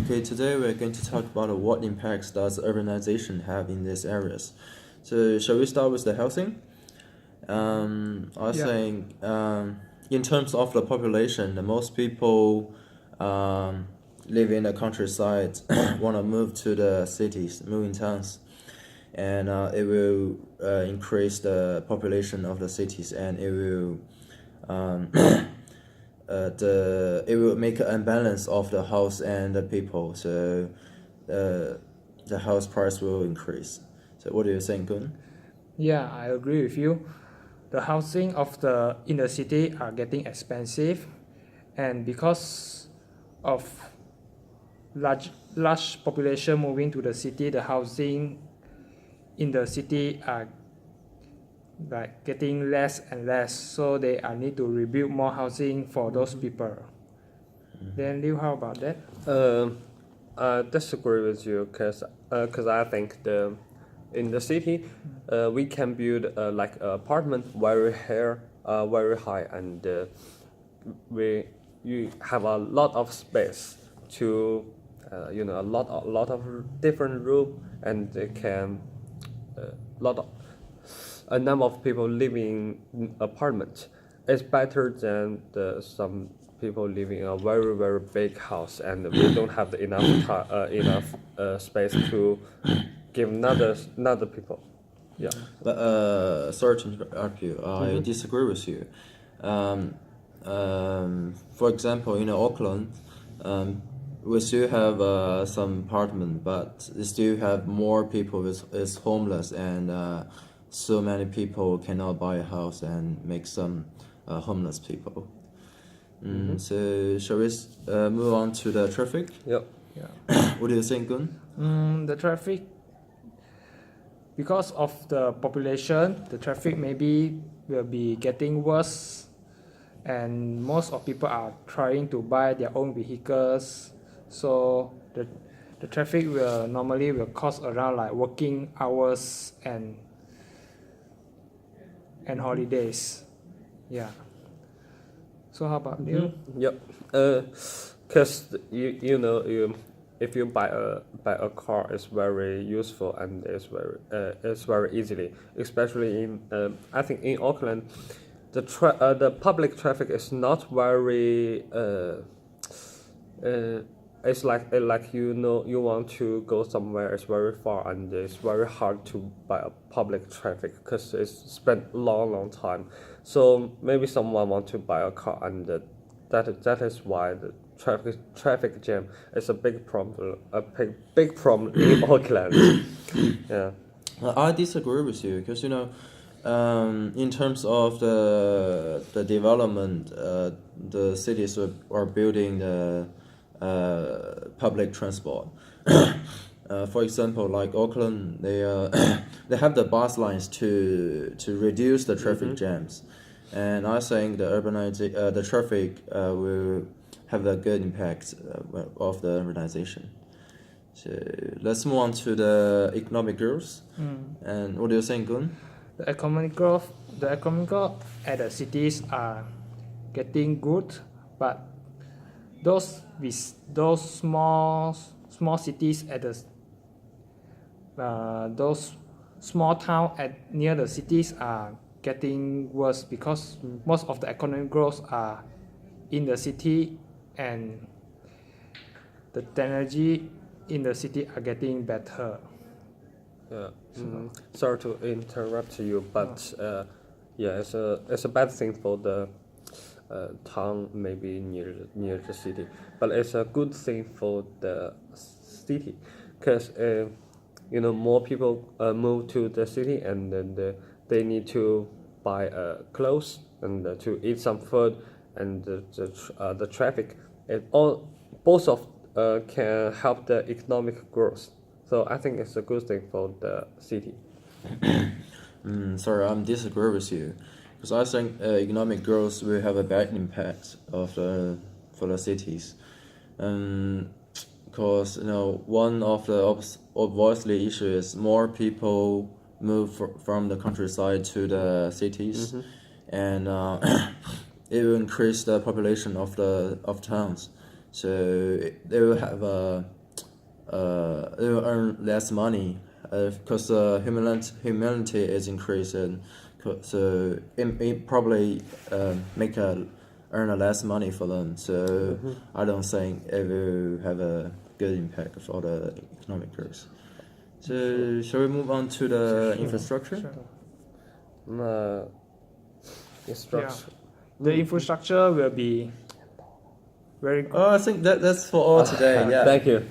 Okay, today we're going to talk about what impacts does urbanization have in these areas. So, shall we start with the housing? I Yeah, think in terms of the population, the most people live in the countryside want to move to the cities, move in towns, and it will increase the population of the cities, and it will it will make an imbalance of the house and the people. So the house price will increase. So what do you think, Gun? yeah, I agree with you. The housing of the in the city are getting expensive, and because of large population moving to the city, the housing in the city are like getting less and less. So they are need to rebuild more housing for those people. Then Liu, how about that? Um, I disagree with you because I think in the city we can build like apartment very high and we you have a lot of space to a lot of different room and they can lot of a number of people living in apartment is better than some people living in a very big house and we don't have the enough space to give another people. Yeah. But sorry to interrupt you. I disagree with you. Um, for example, in Auckland, we still have some apartment, but we still have more people is homeless, and so many people cannot buy a house and make some homeless people. So shall we move on to the traffic? Yep. Yeah. What do you think, Gun? The traffic, because of the population, the traffic maybe will be getting worse, and most of people are trying to buy their own vehicles, so the traffic will normally will cost around like working hours and holidays. Yeah. So how about you? Yep. Cause you if you buy a car, it's very useful and it's very easily, especially in I think in Auckland, the public traffic is not very it's like you want to go somewhere it's very far and it's very hard to buy a public traffic because it's spent long time. So maybe someone want to buy a car and that is why the traffic jam is a big problem in Auckland. Yeah. I disagree with you because in terms of the development, the cities are building the public transport. For example, like Auckland, they they have the bus lines to reduce the traffic jams, and I think the traffic will have a good impact of the urbanization. So let's move on to the economic growth. And what do you think, Gun? The economic growth at the cities are getting good, but those small cities at those small town at near the cities are getting worse because most of the economic growth are in the city, and the technology in the city are getting better. Yeah. Sorry to interrupt you, but yeah, it's a bad thing for the town maybe near the city, but it's a good thing for the city, because more people move to the city and then they need to buy clothes and to eat some food and the traffic it all both of can help the economic growth. So I think it's a good thing for the city. Sorry, I'm disagree with you, because I think economic growth will have a bad impact for the cities, because one of the obviously issue is more people move from the countryside to the cities, and it will increase the population of towns, so they will have they will earn less money because humanity is increasing, so it probably make earn less money for them. So I don't think it will have a good impact for the economic growth. So shall we move on to the infrastructure? Sure. Infrastructure. The infrastructure will be very good. Oh, I think that's for all today. Yeah. Thank you.